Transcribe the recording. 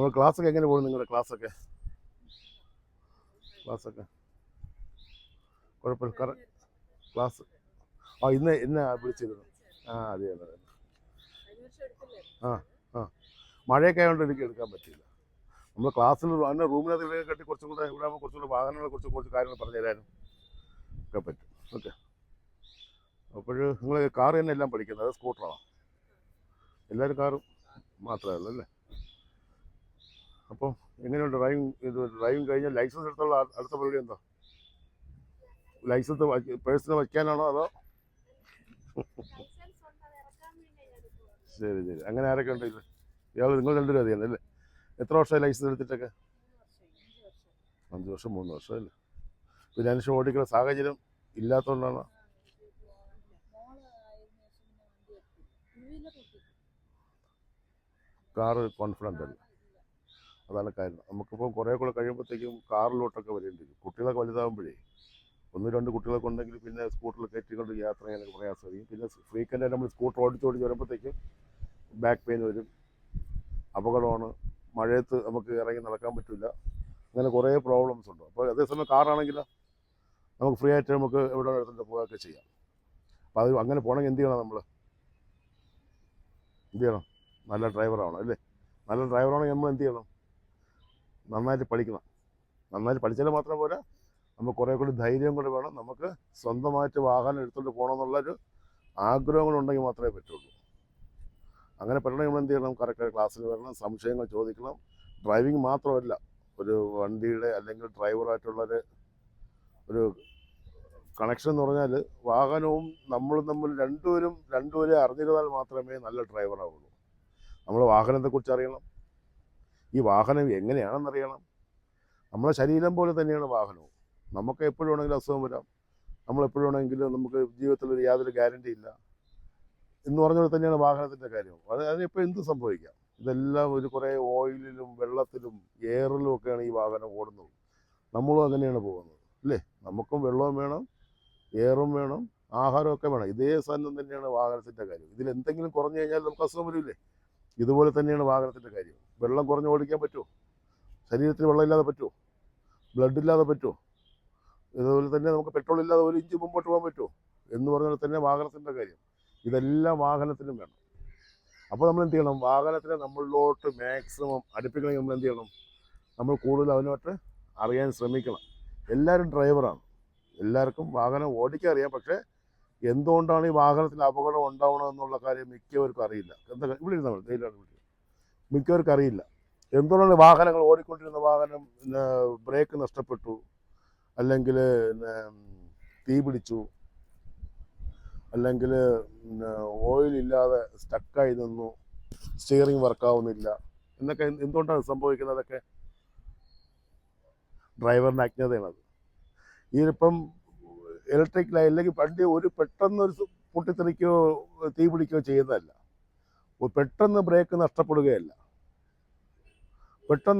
നമ്മൾ ക്ലാസ്സൊക്കെ എങ്ങനെ പോകും? നിങ്ങളുടെ ക്ലാസ്സൊക്കെ കുഴപ്പമില്ല. ക്ലാസ് ഇന്ന് വിളിച്ചിരുന്നു. അതെ അതെ. ആ ആ മഴയൊക്കെ ആയതുകൊണ്ട് എനിക്ക് എടുക്കാൻ പറ്റിയില്ല. നമ്മൾ ക്ലാസ്സിൽ അന്ന് റൂമിനകത്ത് കെട്ടി കുറച്ചും കൂടെ ഇവിടെ ആകുമ്പോൾ കുറച്ചും കൂടെ വാഹനങ്ങളെ കുറച്ച് കാര്യങ്ങൾ പറഞ്ഞു തരാനും ഒക്കെ പറ്റും. ഓക്കെ. അപ്പോൾ നിങ്ങൾ കാർ തന്നെ എല്ലാം പഠിക്കുന്നത്, അത് സ്കൂട്ടറാണോ? എല്ലാവരും കാറും മാത്രമേ ഉള്ളൂ അല്ലേ? അപ്പം എങ്ങനെയുണ്ട് ഡ്രൈവിംഗ് കഴിഞ്ഞാൽ ലൈസൻസ് എടുത്തുള്ള അടുത്ത പരിപാടി എന്താ? ലൈസൻസ് പേഴ്സണൽ വയ്ക്കാനാണോ അതോ? ശരി ശരി. അങ്ങനെ ആരൊക്കെ ഉണ്ട് ഇത്? നിങ്ങൾ രണ്ടുപേരും അറിയാം അല്ലേ? എത്ര വർഷമായി ലൈസൻസ് എടുത്തിട്ടൊക്കെ? 5 വർഷം 3 വർഷം അല്ലേ? പിന്നെ അതിനുശേഷം ഓടിക്കുന്ന സാഹചര്യം ഇല്ലാത്തതുകൊണ്ടാണ്. കാറ് കോൺഫിഡൻ്റ് അല്ല, അതാണ് കാര്യം. നമുക്കിപ്പോൾ കുറേ കൂടെ കഴിയുമ്പോഴത്തേക്കും കാറിലോട്ടൊക്കെ വരേണ്ടി വരും. കുട്ടികളൊക്കെ വലുതാകുമ്പോഴേ 1-2 കുട്ടികളൊക്കെ ഉണ്ടെങ്കിൽ പിന്നെ സ്കൂട്ടറിൽ കയറ്റിക്കൊണ്ട് യാത്ര ചെയ്യാനൊക്കെ പ്രയാസമായിരിക്കും. പിന്നെ ഫ്രീക്വൻ്റായിട്ട് നമ്മൾ സ്കൂട്ടർ ഓടിച്ച് വരുമ്പോഴത്തേക്കും ബാക്ക് പെയിൻ വരും, അപകടമാണ്, മഴയത്ത് നമുക്ക് ഇറങ്ങി നടക്കാൻ പറ്റില്ല, അങ്ങനെ കുറേ പ്രോബ്ലംസ് ഉണ്ട്. അപ്പോൾ അതേസമയം കാറാണെങ്കിൽ നമുക്ക് ഫ്രീ ആയിട്ട് നമുക്ക് എവിടെ എടുത്തിട്ട് പോവുകയൊക്കെ ചെയ്യാം. അപ്പോൾ അത് അങ്ങനെ പോകണമെങ്കിൽ എന്ത് ചെയ്യണം? എന്ത് ചെയ്യണം? നല്ല ഡ്രൈവറാവണം അല്ലേ? നല്ല ഡ്രൈവറാണെങ്കിൽ നമ്മൾ എന്ത് ചെയ്യണം? നന്നായിട്ട് പഠിക്കണം. നന്നായിട്ട് പഠിച്ചാൽ മാത്രം പോരാ, നമുക്ക് കുറേ കൂടി ധൈര്യം കൂടി വേണം. നമുക്ക് സ്വന്തമായിട്ട് വാഹനം എടുത്തുകൊണ്ട് പോകണമെന്നുള്ളൊരു ആഗ്രഹങ്ങളുണ്ടെങ്കിൽ മാത്രമേ പറ്റുള്ളൂ. അങ്ങനെ പറ്റണമെങ്കിൽ നമ്മൾ എന്ത് ചെയ്യണം? കറക്റ്റ് ക്ലാസ്സിൽ വരണം, സംശയങ്ങൾ ചോദിക്കണം. ഡ്രൈവിംഗ് മാത്രമല്ല, ഒരു വണ്ടിയുടെ അല്ലെങ്കിൽ ഡ്രൈവറായിട്ടുള്ളൊരു കണക്ഷൻ എന്ന് പറഞ്ഞാൽ വാഹനവും നമ്മളും തമ്മിൽ രണ്ടുപേരെ അറിഞ്ഞിരുന്നാൽ മാത്രമേ നല്ല ഡ്രൈവറാവുള്ളൂ. നമ്മൾ വാഹനത്തെക്കുറിച്ച് അറിയണം, ഈ വാഹനം എങ്ങനെയാണെന്നറിയണം. നമ്മളെ ശരീരം പോലെ തന്നെയാണ് വാഹനവും. നമുക്ക് എപ്പോഴും വേണമെങ്കിലും അസുഖം വരാം, നമ്മളെപ്പോഴും വേണമെങ്കിലും നമുക്ക് ജീവിതത്തിൽ യാതൊരു ഗ്യാരണ്ടി ഇല്ല എന്ന് പറഞ്ഞുകൊണ്ട് തന്നെയാണ് വാഹനത്തിൻ്റെ കാര്യം. അതിനിപ്പോൾ എന്ത് സംഭവിക്കാം. ഇതെല്ലാം കുറേ ഓയിലിലും വെള്ളത്തിലും എയറിലും ഒക്കെയാണ് ഈ വാഹനം ഓടുന്നത്. നമ്മളും അങ്ങനെയാണ് പോകുന്നത് അല്ലേ? നമുക്കും വെള്ളവും വേണം, എയറും വേണം, ആഹാരമൊക്കെ വേണം. ഇതേ സാധനം തന്നെയാണ് വാഹനത്തിൻ്റെ കാര്യം. ഇതിലെന്തെങ്കിലും കുറഞ്ഞു കഴിഞ്ഞാൽ നമുക്ക് അസുഖം വരില്ലേ? ഇതുപോലെ തന്നെയാണ് വാഹനത്തിൻ്റെ കാര്യം. വെള്ളം കുറഞ്ഞ് ഓടിക്കാൻ പറ്റുമോ? ശരീരത്തിൽ വെള്ളം ഇല്ലാതെ പറ്റുമോ? ബ്ലഡ് ഇല്ലാതെ പറ്റുമോ? ഇതുപോലെ തന്നെ നമുക്ക് പെട്രോൾ ഇല്ലാതെ 1 ഇഞ്ച് മുമ്പോട്ട് പോകാൻ പറ്റുമോ എന്ന് പറഞ്ഞാൽ തന്നെ വാഹനത്തിൻ്റെ കാര്യം. ഇതെല്ലാം വാഹനത്തിനും വേണം. അപ്പോൾ നമ്മൾ എന്ത് ചെയ്യണം? വാഹനത്തിനെ നമ്മളിലോട്ട് മാക്സിമം അടുപ്പിക്കണമെങ്കിൽ നമ്മൾ എന്ത് ചെയ്യണം? നമ്മൾ കൂടുതൽ അതിനോട്ട് അറിയാൻ ശ്രമിക്കണം. എല്ലാവരും ഡ്രൈവറാണ്, എല്ലാവർക്കും വാഹനം ഓടിക്കാൻ അറിയാം. പക്ഷേ എന്തുകൊണ്ടാണ് ഈ വാഹനത്തിൽ അപകടം ഉണ്ടാവണമെന്നുള്ള കാര്യം മിക്കവർക്കും അറിയില്ല. എന്താ ഇവിടെ ഇരുന്നാൽ മിക്കവർക്കും അറിയില്ല. എന്തുകൊണ്ടാണ് വാഹനങ്ങൾ ഓടിക്കൊണ്ടിരുന്ന വാഹനം ബ്രേക്ക് നഷ്ടപ്പെട്ടു, അല്ലെങ്കിൽ തീ പിടിച്ചു, അല്ലെങ്കിൽ ഓയിലില്ലാതെ സ്റ്റക്കായി നിന്നു, സ്റ്റിയറിംഗ് വർക്കാവുന്നില്ല എന്നൊക്കെ എന്തുകൊണ്ടാണ് സംഭവിക്കുന്നത്? അതൊക്കെ ഡ്രൈവറിൻ്റെ അജ്ഞതയാണത്. ഇതിപ്പം ഇലക്ട്രിക് ലൈൻ അല്ലെങ്കിൽ വണ്ടി പെട്ടെന്നൊരു പൊട്ടിത്തെറിക്കുകയോ തീ പിടിക്കുകയോ ചെയ്യുന്നതല്ല, പെട്ടെന്ന് ബ്രേക്ക് നഷ്ടപ്പെടുകയല്ല, പെട്ടെന്ന്